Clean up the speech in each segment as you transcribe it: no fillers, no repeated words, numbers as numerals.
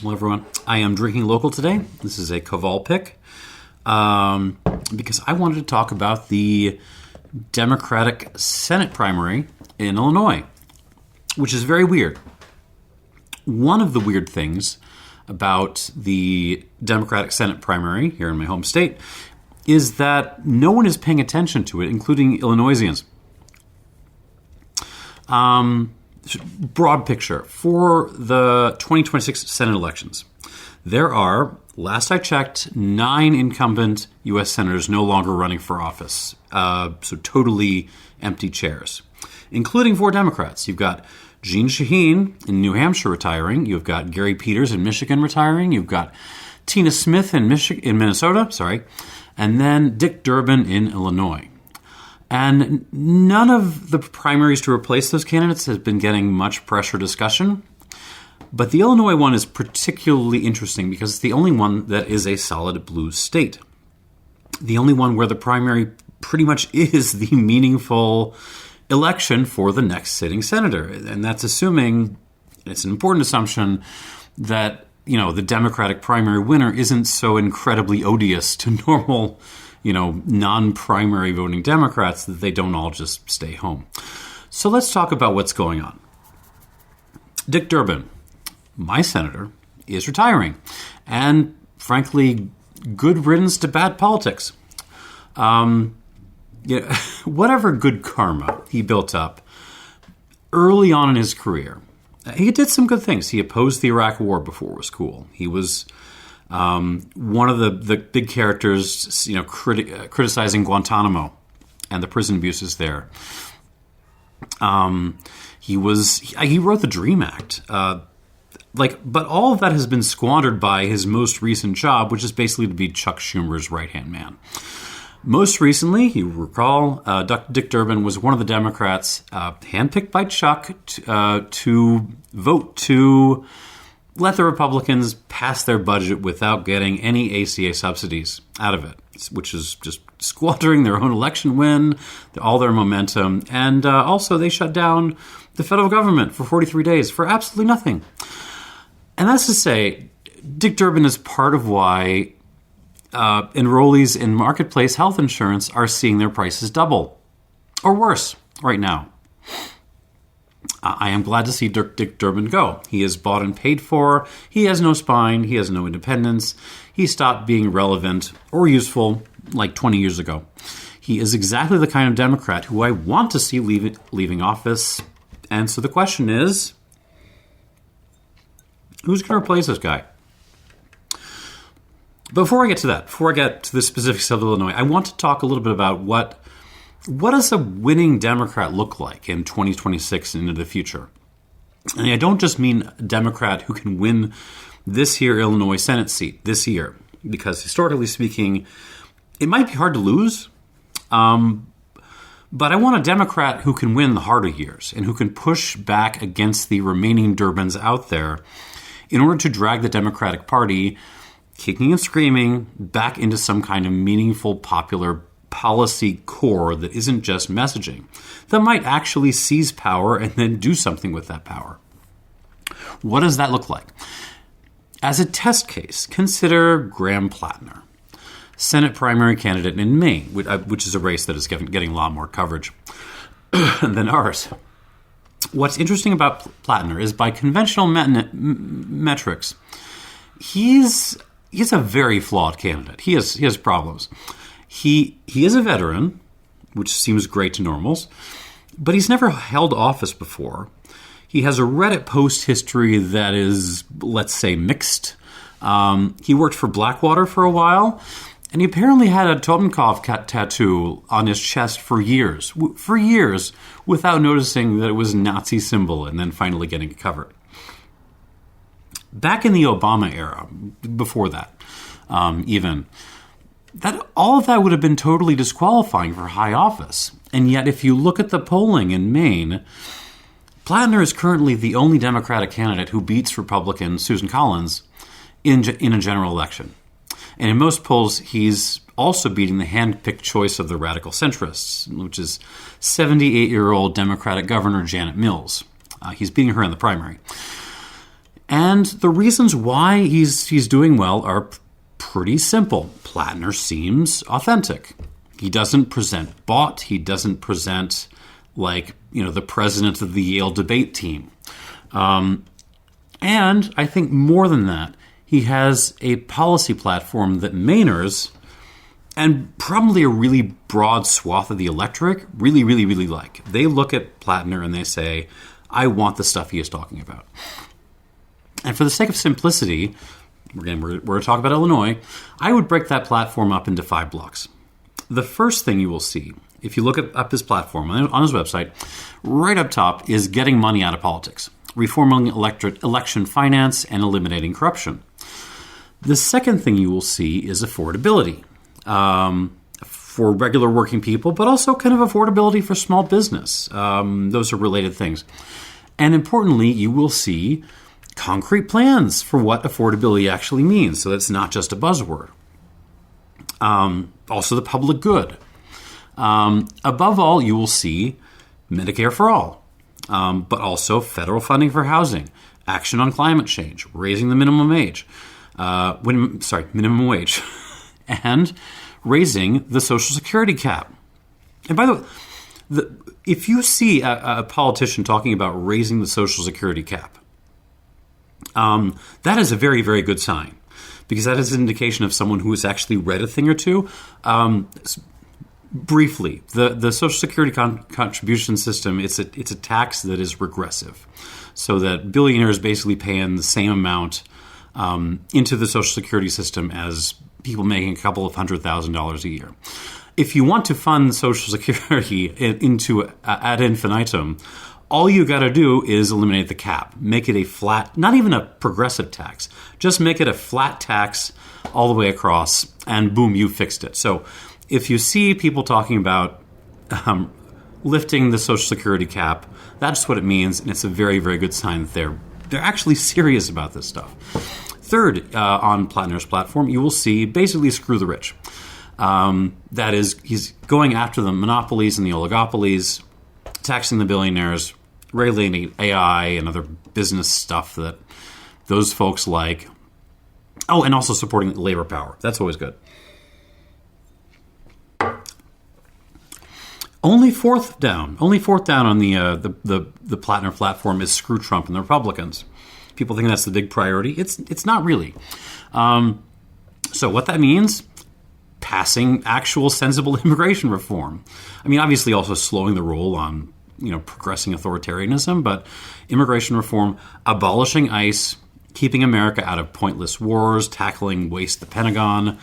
Hello, everyone. I am drinking local today. This is a Koval pick because I wanted to talk about the Democratic Senate primary in Illinois, which is very weird. One of the weird things about the Democratic Senate primary here in my home state is that no one is paying attention to it, including Illinoisans. Broad picture. For the 2026 Senate elections, there are, last I checked, 9 incumbent U.S. senators no longer running for office. So totally empty chairs, including 4 Democrats. You've got Jeanne Shaheen in New Hampshire retiring. You've got Gary Peters in Michigan retiring. You've got Tina Smith in Minnesota, and then Dick Durbin in Illinois. And none of the primaries to replace those candidates has been getting much pressure discussion. But the Illinois one is particularly interesting because it's the only one that is a solid blue state. The only one where the primary pretty much is the meaningful election for the next sitting senator. And that's assuming, it's an important assumption, that, the Democratic primary winner isn't so incredibly odious to normal non-primary voting Democrats that they don't all just stay home. So let's talk about what's going on. Dick Durbin, my senator, is retiring. And frankly, good riddance to bad politics. Whatever good karma he built up early on in his career, he did some good things. He opposed the Iraq War before it was cool. He was one of the big characters, criticizing Guantanamo and the prison abuses there. He wrote the DREAM Act. But all of that has been squandered by his most recent job, which is basically to be Chuck Schumer's right-hand man. Most recently, you recall, Dick Durbin was one of the Democrats handpicked by Chuck to vote to let the Republicans pass their budget without getting any ACA subsidies out of it, which is just squandering their own election win, all their momentum. And also they shut down the federal government for 43 days for absolutely nothing. And that's to say, Dick Durbin is part of why enrollees in marketplace health insurance are seeing their prices double or worse right now. I am glad to see Dick Durbin go. He is bought and paid for. He has no spine. He has no independence. He stopped being relevant or useful like 20 years ago. He is exactly the kind of Democrat who I want to see leaving office. And so the question is, who's going to replace this guy? Before I get to that, before I get to the specifics of Illinois, I want to talk a little bit about what does a winning Democrat look like in 2026 and into the future? And I don't just mean a Democrat who can win this year Illinois Senate seat this year, because historically speaking, it might be hard to lose. But I want a Democrat who can win the harder years and who can push back against the remaining Durbins out there in order to drag the Democratic Party, kicking and screaming, back into some kind of meaningful popular policy core that isn't just messaging, that might actually seize power and then do something with that power. What does that look like? As a test case, consider Graham Platner, Senate primary candidate in Maine, which is a race that is getting a lot more coverage than ours. What's interesting about Platner is by conventional metrics, he's a very flawed candidate. He has problems. He is a veteran, which seems great to normals, but he's never held office before. He has a Reddit post history that is, let's say, mixed. He worked for Blackwater for a while, and he apparently had a Totenkopf tattoo on his chest for years, without noticing that it was a Nazi symbol and then finally getting it covered. Back in the Obama era, before that, all of that would have been totally disqualifying for high office. And yet, if you look at the polling in Maine, Platner is currently the only Democratic candidate who beats Republican Susan Collins in a general election. And in most polls, he's also beating the hand-picked choice of the radical centrists, which is 78-year-old Democratic Governor Janet Mills. He's beating her in the primary. And the reasons why he's doing well are pretty simple. Platner seems authentic. He doesn't present bought. He doesn't present like, the president of the Yale debate team. And I think more than that, he has a policy platform that Mainers and probably a really broad swath of the electorate really, really, really like. They look at Platner and they say, I want the stuff he is talking about. And for the sake of simplicity, again, we're going to talk about Illinois, I would break that platform up into 5 blocks. The first thing you will see, if you look up his platform on his website, right up top is getting money out of politics, reforming election finance, and eliminating corruption. The second thing you will see is affordability for regular working people, but also kind of affordability for small business. Those are related things. And importantly, you will see concrete plans for what affordability actually means, so that's not just a buzzword. Also the public good. Above all, you will see Medicare for all, but also federal funding for housing, action on climate change, raising the minimum wage, and raising the Social Security cap. And by the way, if you see a politician talking about raising the Social Security cap, that is a very, very good sign, because that is an indication of someone who has actually read a thing or two. Briefly, the Social Security contribution system, it's a tax that is regressive, so that billionaires basically pay in the same amount into the Social Security system as people making a couple of $100,000 a year. If you want to fund Social Security into ad infinitum, all you got to do is eliminate the cap. Make it a flat, not even a progressive tax. Just make it a flat tax all the way across, and boom, you fixed it. So if you see people talking about lifting the Social Security cap, that's what it means, and it's a very, very good sign that they're actually serious about this stuff. Third, on Platner's platform, you will see basically screw the rich. That is, he's going after the monopolies and the oligopolies, taxing the billionaires, regulating AI and other business stuff that those folks like. Oh, and also supporting labor power. That's always good. Only fourth down on the Platner platform is screw Trump and the Republicans. People think that's the big priority. It's not really. So what that means, passing actual sensible immigration reform. I mean, obviously also slowing the roll on, progressing authoritarianism, but immigration reform, abolishing ICE, keeping America out of pointless wars, tackling waste the Pentagon,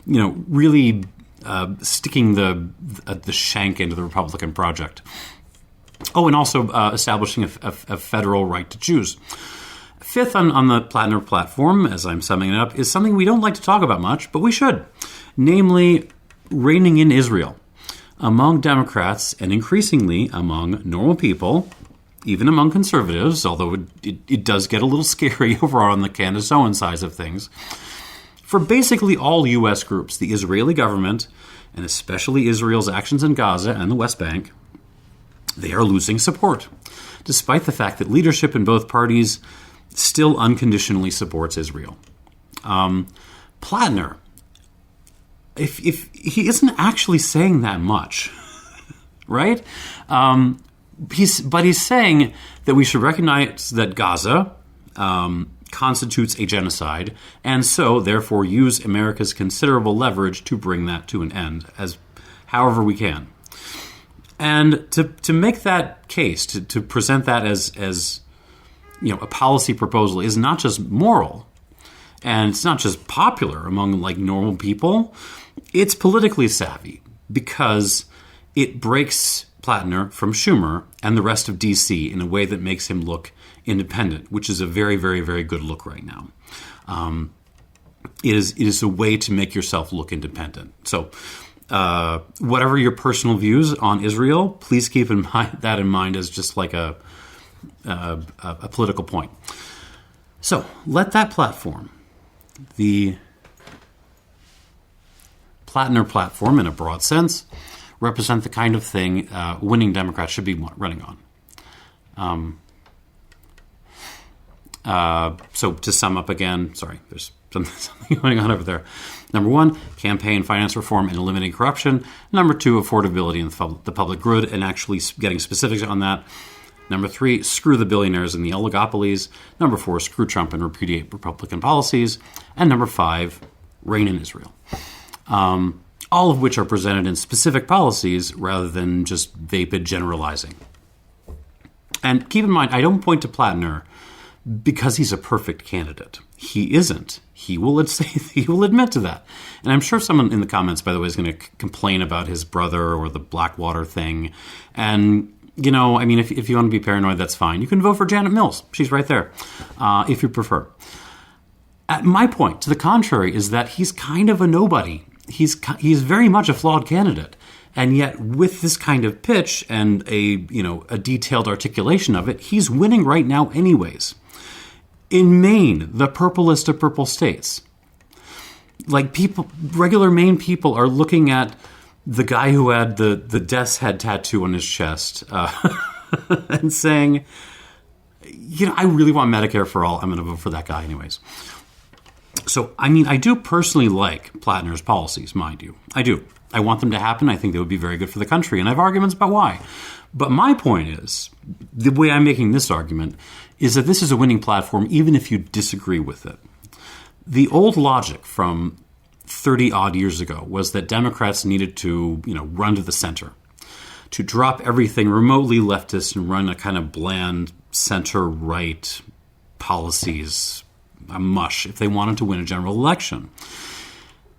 really sticking the shank into the Republican project. Oh, and also establishing a federal right to choose. Fifth on the Platner platform, as I'm summing it up, is something we don't like to talk about much, but we should. Namely, reigning in Israel. Among Democrats, and increasingly among normal people, even among conservatives, although it does get a little scary over on the Candace Owen side of things, for basically all U.S. groups, the Israeli government, and especially Israel's actions in Gaza and the West Bank, they are losing support, despite the fact that leadership in both parties still unconditionally supports Israel. Platner, if he isn't actually saying that much, right? He's saying that we should recognize that Gaza constitutes a genocide, and so therefore use America's considerable leverage to bring that to an end, as however we can. And to make that case, to present that as a policy proposal is not just moral, and it's not just popular among normal people. It's politically savvy because it breaks Platner from Schumer and the rest of D.C. in a way that makes him look independent, which is a very, very, very good look right now. It is a way to make yourself look independent. So whatever your personal views on Israel, please keep that in mind as just like a political point. So let that platform, the Platner platform in a broad sense, represent the kind of thing winning Democrats should be running on. So to sum up again, sorry, there's something going on over there. Number 1, campaign finance reform and eliminating corruption. Number 2, affordability and the public good, and actually getting specifics on that. Number 3, screw the billionaires and the oligopolies. Number 4, screw Trump and repudiate Republican policies. And number 5, reign in Israel. All of which are presented in specific policies rather than just vapid generalizing. And keep in mind, I don't point to Platner because he's a perfect candidate. He isn't. He will admit to that. And I'm sure someone in the comments, by the way, is going to complain about his brother or the Blackwater thing. And, you know, I mean, if you want to be paranoid, that's fine. You can vote for Janet Mills. She's right there, if you prefer. My point, to the contrary, is that he's kind of a nobody. He's very much a flawed candidate. And yet, with this kind of pitch and a detailed articulation of it, he's winning right now anyways. In Maine, the purplest of purple states, like regular Maine people are looking at the guy who had the death's head tattoo on his chest and saying, I really want Medicare for all. I'm going to vote for that guy anyways. So, I mean, I do personally like Platner's policies, mind you. I do. I want them to happen. I think they would be very good for the country, and I have arguments about why. But my point is, the way I'm making this argument is that this is a winning platform even if you disagree with it. The old logic from 30-odd years ago was that Democrats needed to, run to the center, to drop everything remotely leftist and run a kind of bland center-right policies, a mush, if they wanted to win a general election.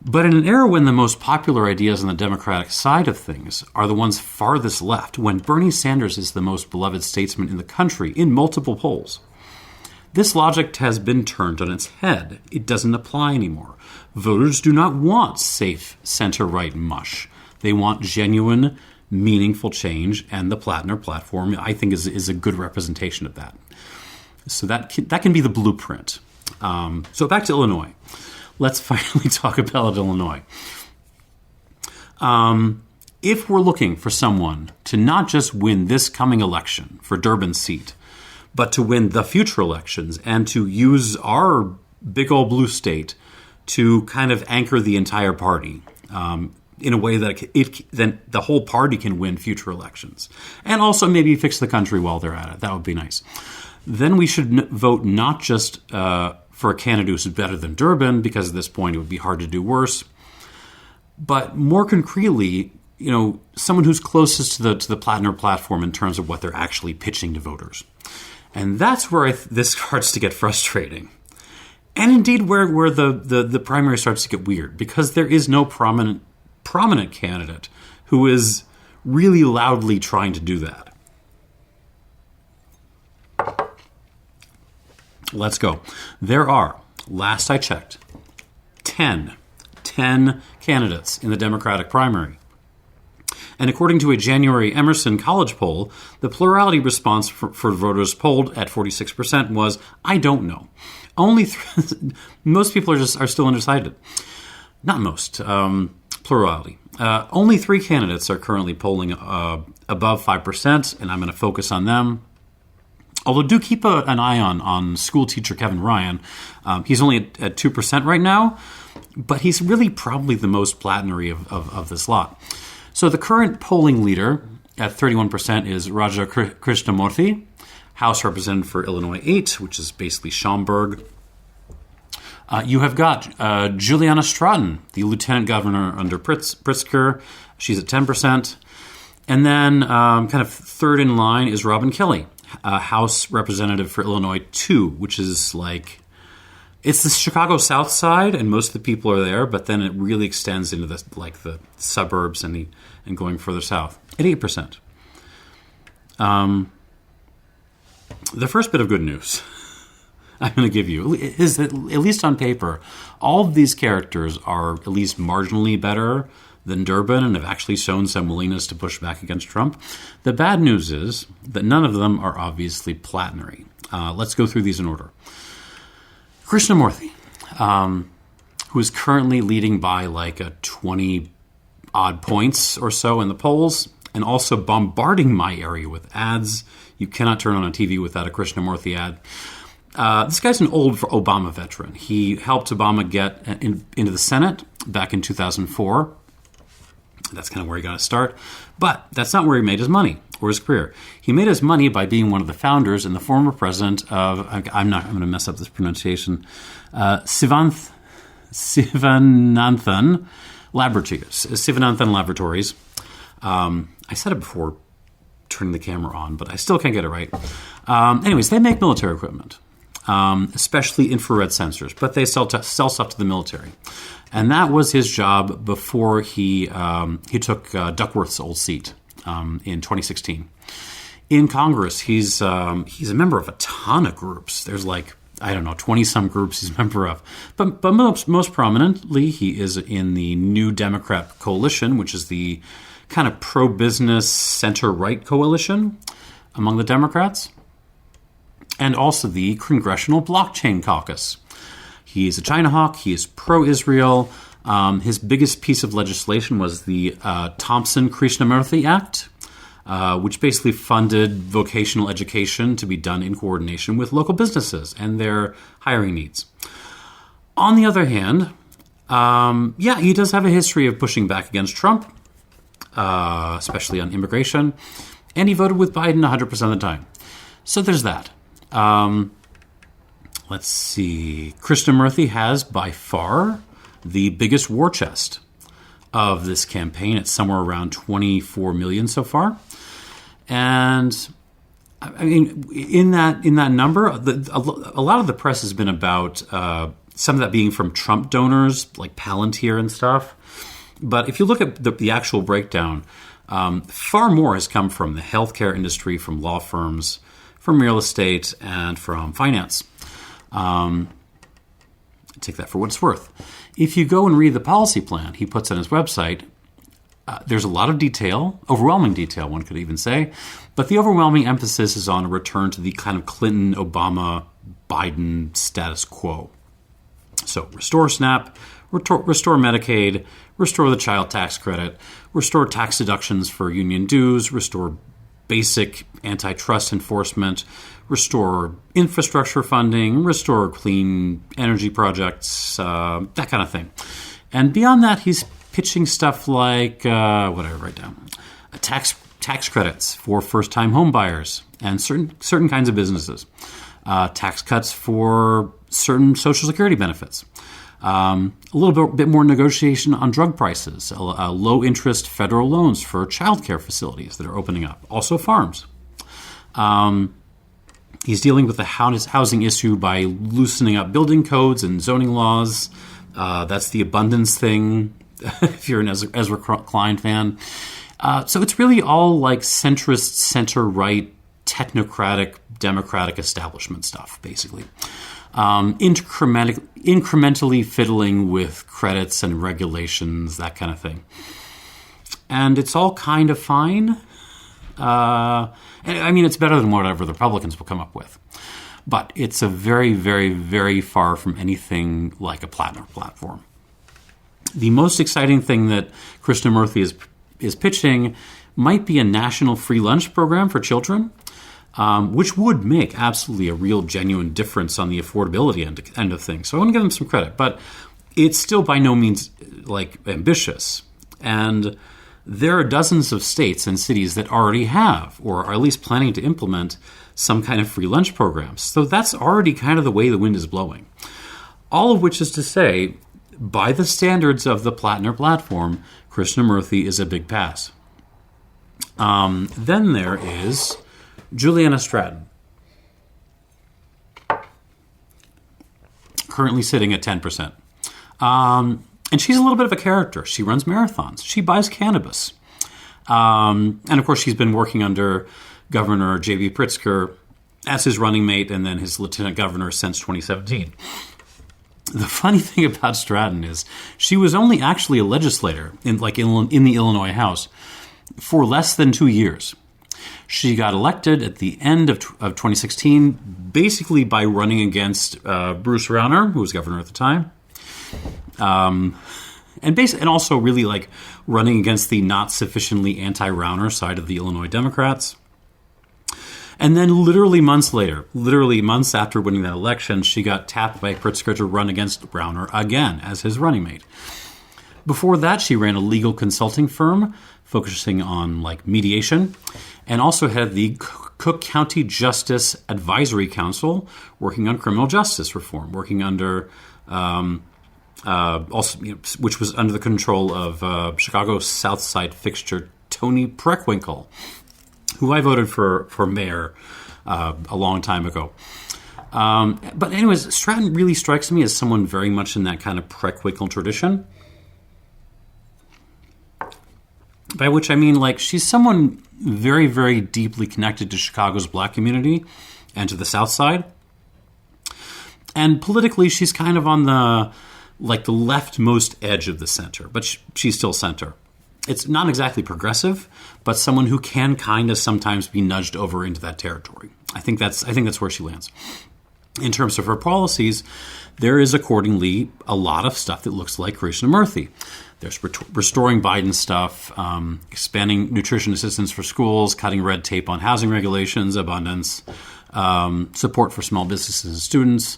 But in an era when the most popular ideas on the Democratic side of things are the ones farthest left, when Bernie Sanders is the most beloved statesman in the country in multiple polls, this logic has been turned on its head. It doesn't apply anymore. Voters do not want safe center-right mush. They want genuine, meaningful change, and the Platner platform, I think, is a good representation of that. So that can be the blueprint. So back to Illinois. Let's finally talk about Illinois. If we're looking for someone to not just win this coming election for Durbin's seat, but to win the future elections and to use our big old blue state to kind of anchor the entire party in a way that then the whole party can win future elections and also maybe fix the country while they're at it. That would be nice. Then we should vote not just for a candidate who's better than Durbin, because at this point it would be hard to do worse, but more concretely, someone who's closest to the Platner platform in terms of what they're actually pitching to voters. And that's where this starts to get frustrating. And indeed where the primary starts to get weird, because there is no prominent candidate who is really loudly trying to do that. Let's go. There are, last I checked, 10 candidates in the Democratic primary. And according to a January Emerson College poll, the plurality response for voters polled at 46% was, I don't know. Most people are still undecided. Not most. Plurality. Only 3 candidates are currently polling above 5%, and I'm going to focus on them. Although do keep an eye on school teacher Kevin Ryan. He's only at 2% right now, but he's really probably the most Platnery of this lot. So the current polling leader at 31% is Raja Krishnamoorthi, House Representative for Illinois 8, which is basically Schaumburg. You have got Juliana Stratton, the lieutenant governor under Pritzker. She's at 10%. And then kind of third in line is Robin Kelly, House Representative for Illinois 2, which is like, it's the Chicago South Side, and most of the people are there, but then it really extends into the suburbs and going further south at 8%. The first bit of good news I'm going to give you is that, at least on paper, all of these characters are at least marginally better than Durbin and have actually shown some willingness to push back against Trump. The bad news is that none of them are obviously Platnery. Let's go through these in order. Krishnamoorthi, who is currently leading by like a 20-odd points or so in the polls, and also bombarding my area with ads. You cannot turn on a TV without a Krishnamoorthi ad. This guy's an old Obama veteran. He helped Obama get into the Senate back in 2004. That's kind of where he got his start. But that's not where he made his money or his career. He made his money by being one of the founders and the former president of, I'm going to mess up this pronunciation, Sivananthan Laboratories. I said it before turning the camera on, but I still can't get it right. Anyways, they make military equipment, especially infrared sensors, but they sell stuff to the military. And that was his job before he took Duckworth's old seat in 2016. In Congress, he's a member of a ton of groups. There's 20-some groups he's a member of. But most prominently, he is in the New Democrat Coalition, which is the kind of pro-business center-right coalition among the Democrats, and also the Congressional Blockchain Caucus. He's a China hawk. He is pro-Israel. His biggest piece of legislation was the Thompson-Krishnamurthy Act, which basically funded vocational education to be done in coordination with local businesses and their hiring needs. On the other hand, he does have a history of pushing back against Trump, especially on immigration, and he voted with Biden 100% of the time. So there's that. Let's see. Krishnamurthy has by far the biggest war chest of this campaign. It's somewhere around 24 million so far. And I mean, in that number, a lot of the press has been about some of that being from Trump donors, like Palantir and stuff. But if you look at the actual breakdown, far more has come from the healthcare industry, from law firms, from real estate, and from finance. Take that for what it's worth. If you go and read the policy plan he puts on his website, there's a lot of detail, overwhelming detail, one could even say, but the overwhelming emphasis is on a return to the kind of Clinton, Obama, Biden status quo. So restore SNAP, restore Medicaid, restore the child tax credit, restore tax deductions for union dues, restore basic antitrust enforcement, restore infrastructure funding, restore clean energy projects, that kind of thing. And beyond that, he's pitching stuff like, what did I write down? Tax credits for first-time home buyers and certain kinds of businesses. Tax cuts for certain Social Security benefits. A little bit more negotiation on drug prices, low-interest federal loans for childcare facilities that are opening up, also farms. He's dealing with the housing issue by loosening up building codes and zoning laws. That's the abundance thing, if you're an Ezra Klein fan. So it's really all like centrist, center-right, technocratic, democratic establishment stuff, basically. Incrementally fiddling with credits and regulations, that kind of thing. And it's all kind of fine. I mean, it's better than whatever the Republicans will come up with. But it's a very, very, very far from anything like a Platner platform. The most exciting thing that Krishnamurthy is pitching might be a national free lunch program for children, which would make absolutely a real, genuine difference on the affordability end of things. So I want to give them some credit. But it's still by no means ambitious. And there are dozens of states and cities that already have, or are at least planning to implement, some kind of free lunch programs. So that's already kind of the way the wind is blowing. All of which is to say, by the standards of the Platner platform, Krishnamurthy is a big pass. Then there is Juliana Stratton, currently sitting at 10%. And she's a little bit of a character. She runs marathons. She buys cannabis. And, of course, she's been working under Governor J.B. Pritzker as his running mate and then his lieutenant governor since 2017. The funny thing about Stratton is she was only actually a legislator in the Illinois House for less than 2 years. She got elected at the end of 2016 basically by running against Bruce Rauner, who was governor at the time. And also really running against the not sufficiently anti-Rauner side of the Illinois Democrats. And then literally months later, literally months after winning that election, she got tapped by Pritzker to run against Browner again as his running mate. Before that, she ran a legal consulting firm focusing on mediation, and also had the Cook County Justice Advisory Council working on criminal justice reform, working under which was under the control of Chicago South Side fixture Tony Preckwinkle, who I voted for mayor a long time ago. But anyways, Stratton really strikes me as someone very much in that kind of Preckwinkle tradition. By which I mean, she's someone very, very deeply connected to Chicago's black community and to the South Side. And politically, she's kind of on the leftmost edge of the center, but she's still center. It's not exactly progressive, but someone who can kind of sometimes be nudged over into that territory. I think that's where she lands. In terms of her policies, there is accordingly a lot of stuff that looks like Krishnamurthy. There's restoring Biden stuff, expanding nutrition assistance for schools, cutting red tape on housing regulations, abundance, support for small businesses and students,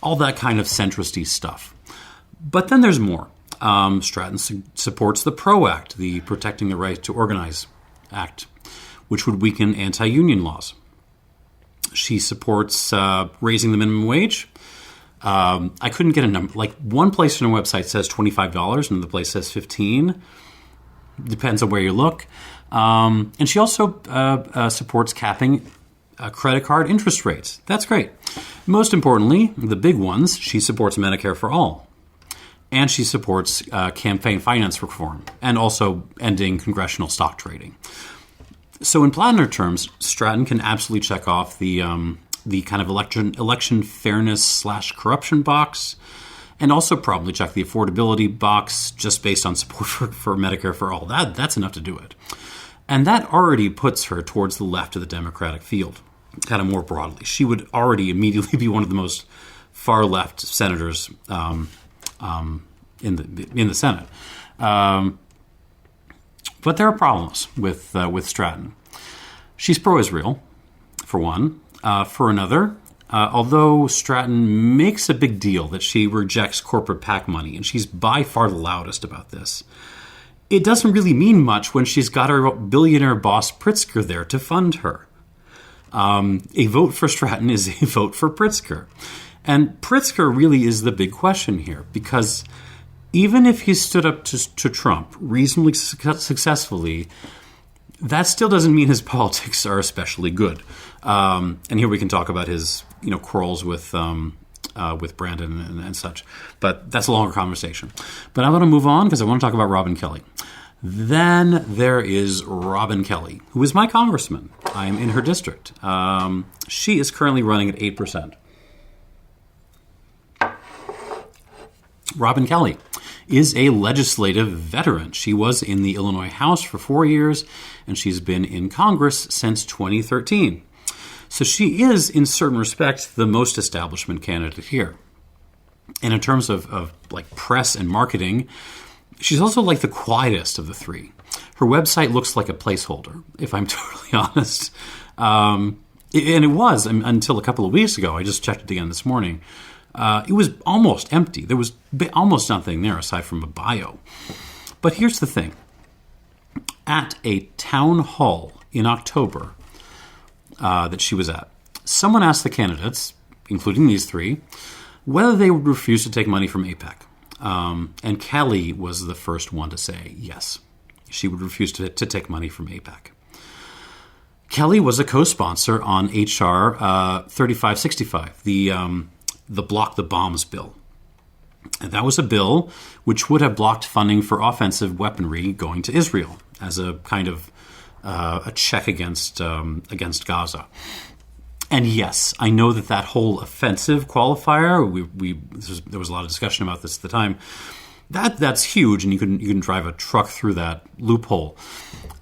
all that kind of centrist-y stuff. But then there's more. Stratton supports the PRO Act, the Protecting the Right to Organize Act, which would weaken anti-union laws. She supports raising the minimum wage. I couldn't get a number. One place on her website says $25, and the place says $15. Depends on where you look. And she also supports capping credit card interest rates. That's great. Most importantly, the big ones, she supports Medicare for all. And she supports campaign finance reform and also ending congressional stock trading. So in Platner terms, Stratton can absolutely check off the kind of election fairness / corruption box, and also probably check the affordability box just based on support for Medicare for all. That's enough to do it. And that already puts her towards the left of the Democratic field, kind of more broadly. She would already immediately be one of the most far left senators in the Senate. But there are problems with Stratton. She's pro-Israel, for one. For another, although Stratton makes a big deal that she rejects corporate PAC money, and she's by far the loudest about this, it doesn't really mean much when she's got her billionaire boss Pritzker there to fund her. A vote for Stratton is a vote for Pritzker. And Pritzker really is the big question here, because even if he stood up to Trump reasonably successfully, that still doesn't mean his politics are especially good. And here we can talk about his, quarrels with Brandon and such. But that's a longer conversation. But I want to move on because I want to talk about Robin Kelly. Then there is Robin Kelly, who is my congressman. I am in her district. She is currently running at 8%. Robin Kelly is a legislative veteran. She was in the Illinois House for 4 years, and she's been in Congress since 2013. So she is, in certain respects, the most establishment candidate here. And in terms of press and marketing, she's also the quietest of the three. Her website looks like a placeholder, if I'm totally honest. And it was until a couple of weeks ago. I just checked it again this morning. It was almost empty. There was almost nothing there aside from a bio. But here's the thing. At a town hall in October that she was at, someone asked the candidates, including these three, whether they would refuse to take money from AIPAC. And Kelly was the first one to say yes. She would refuse to take money from AIPAC. Kelly was a co-sponsor on H.R. 3565, the Block the Bombs bill. And that was a bill which would have blocked funding for offensive weaponry going to Israel as a kind of a check against Gaza. And yes, I know that whole offensive qualifier, there was a lot of discussion about this at the time, that's huge, and you can drive a truck through that loophole.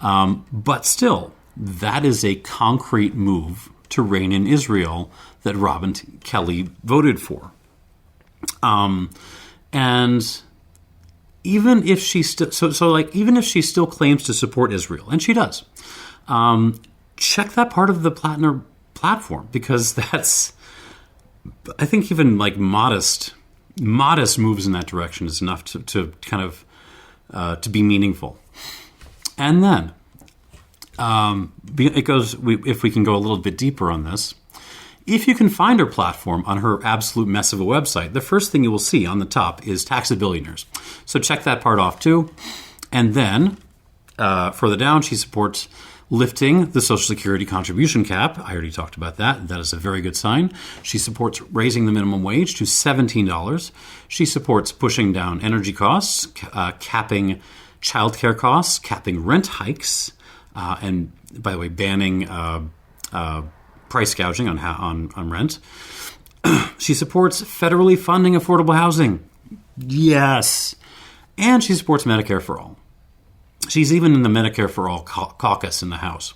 But still, that is a concrete move to rein in Israel that Robin Kelly voted for. And even if she even if she still claims to support Israel, and she does, check that part of the Platner platform, because that's, I think, even like modest moves in that direction is enough to kind of to be meaningful. And then it goes. If we can go a little bit deeper on this, if you can find her platform on her absolute mess of a website, the first thing you will see on the top is tax a billionaires. So check that part off too. And then further down, she supports lifting the Social Security contribution cap. I already talked about that. That is a very good sign. She supports raising the minimum wage to $17. She supports pushing down energy costs, capping childcare costs, capping rent hikes, and, by the way, banning price gouging on rent. She supports federally funding affordable housing. Yes. And she supports Medicare for all. She's even in the Medicare for all caucus in the House.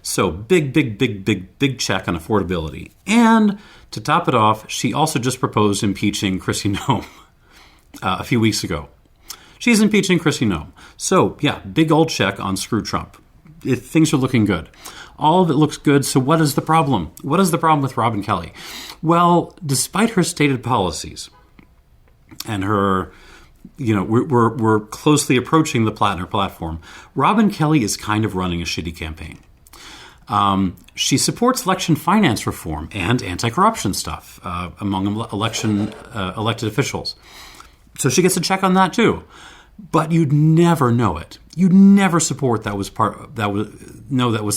So big check on affordability. And to top it off, she also just proposed impeaching Kristi Noem a few weeks ago. She's impeaching Kristi Noem. So yeah, big old check on screw Trump. Things are looking good. All of it looks good. So what is the problem? What is the problem with Robin Kelly? Well, despite her stated policies and her, we're closely approaching the Platner platform, Robin Kelly is kind of running a shitty campaign. She supports election finance reform and anti-corruption stuff among elected officials. So she gets a check on that too. But you'd never know it. You'd never support that was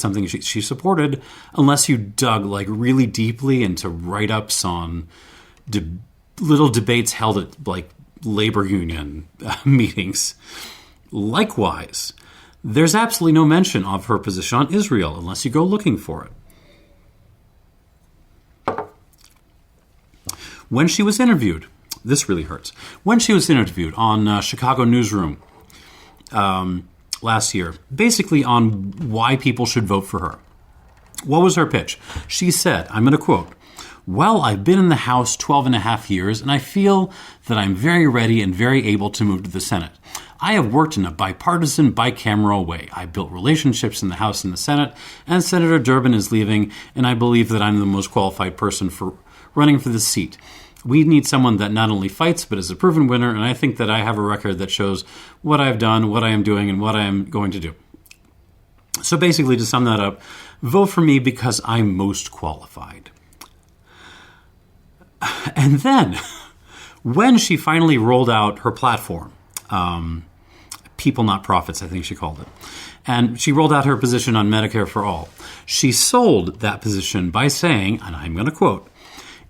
something she supported unless you dug like really deeply into write-ups on little debates held at like labor union meetings. Likewise, there's absolutely no mention of her position on Israel unless you go looking for it. When she was interviewed, this really hurts. When she was interviewed on Chicago Newsroom last year, basically on why people should vote for her, what was her pitch? She said, I'm going to quote, "Well, I've been in the House 12 and a half years, and I feel that I'm very ready and very able to move to the Senate. I have worked in a bipartisan, bicameral way. I built relationships in the House and the Senate, and Senator Durbin is leaving, and I believe that I'm the most qualified person for running for this seat. We need someone that not only fights, but is a proven winner, and I think that I have a record that shows what I've done, what I am doing, and what I am going to do." So basically, to sum that up, vote for me because I'm most qualified. And then, when she finally rolled out her platform, People Not Profits, I think she called it, and she rolled out her position on Medicare for all, she sold that position by saying, and I'm going to quote,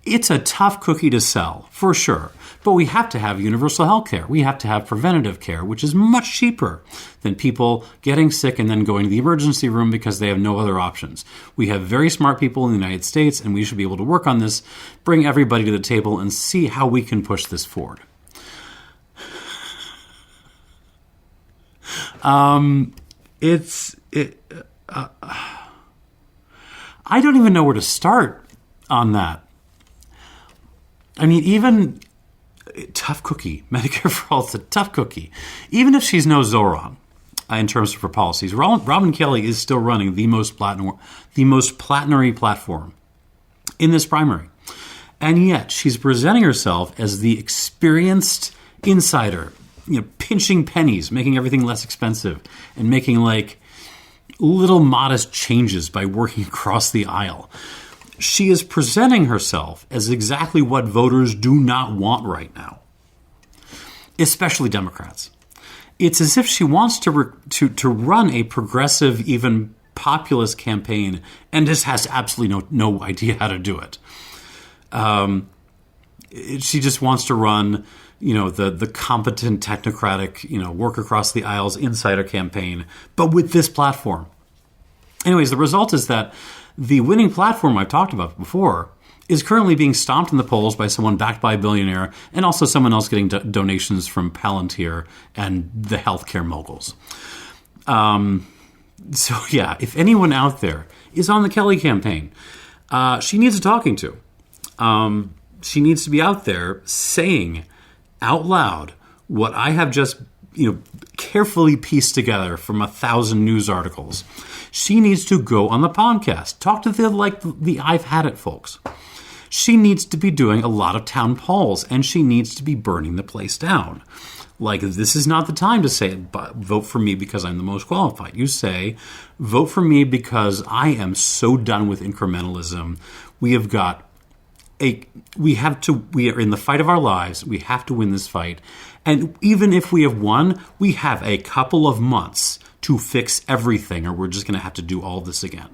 "It's a tough cookie to sell, for sure, but we have to have universal health care. We have to have preventative care, which is much cheaper than people getting sick and then going to the emergency room because they have no other options. We have very smart people in the United States, and we should be able to work on this, bring everybody to the table, and see how we can push this forward." I don't even know where to start on that. I mean, even tough cookie, Medicare for all, it's a tough cookie. Even if she's no Zoran in terms of her policies, Robin Kelly is still running the most Platnery platform in this primary. And yet she's presenting herself as the experienced insider, pinching pennies, making everything less expensive, and making like little modest changes by working across the aisle. She is presenting herself as exactly what voters do not want right now, especially Democrats. It's as if she wants to run a progressive, even populist campaign, and just has absolutely no idea how to do it. She just wants to run, the competent, technocratic, work across the aisles insider campaign, but with this platform. Anyways, the result is that the winning platform I've talked about before is currently being stomped in the polls by someone backed by a billionaire and also someone else getting donations from Palantir and the healthcare moguls. So yeah, if anyone out there is on the Kelly campaign, she needs a talking to. She needs to be out there saying out loud what I have just carefully pieced together from 1,000 news articles. She needs to go on the podcast, talk to the I've had it folks. She needs to be doing a lot of town halls, and she needs to be burning the place down. Like, this is not the time to say, vote for me because I'm the most qualified. You say, vote for me because I am so done with incrementalism. We are in the fight of our lives. We have to win this fight. And even if we have won, we have a couple of months to fix everything, or we're just going to have to do all this again.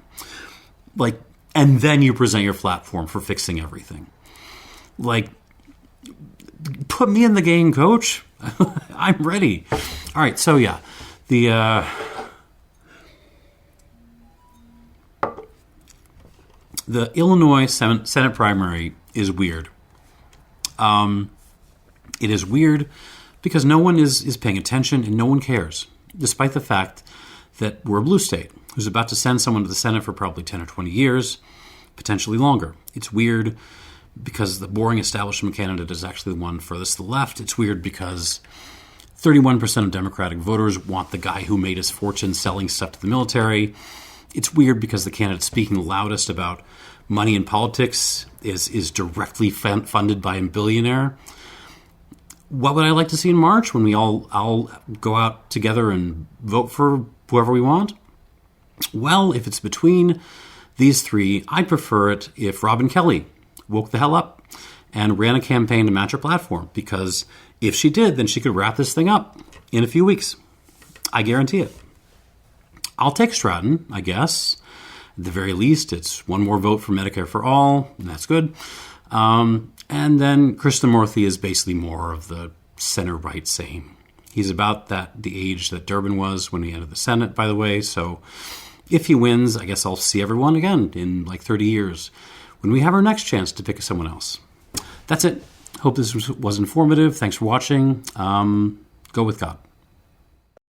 And then you present your platform for fixing everything. Put me in the game, coach. I'm ready. All right, so yeah, the Illinois Senate primary is weird. It is weird because no one is paying attention and no one cares, despite the fact that we're a blue state who's about to send someone to the Senate for probably 10 or 20 years, potentially longer. It's weird because the boring establishment candidate is actually the one furthest to the left. It's weird because 31% of Democratic voters want the guy who made his fortune selling stuff to the military. It's weird because the candidate speaking loudest about money in politics is directly funded by a billionaire. What would I like to see in March when we all go out together and vote for whoever we want? Well, if it's between these three, I'd prefer it if Robin Kelly woke the hell up and ran a campaign to match her platform, because if she did, then she could wrap this thing up in a few weeks. I guarantee it. I'll take Stratton, I guess. At the very least, it's one more vote for Medicare for all, and that's good. And then Krishnamoorthi is basically more of the center-right same. He's about the age that Durbin was when he entered the Senate, by the way. So if he wins, I guess I'll see everyone again in 30 years when we have our next chance to pick someone else. That's it. Hope this was informative. Thanks for watching. Go with God.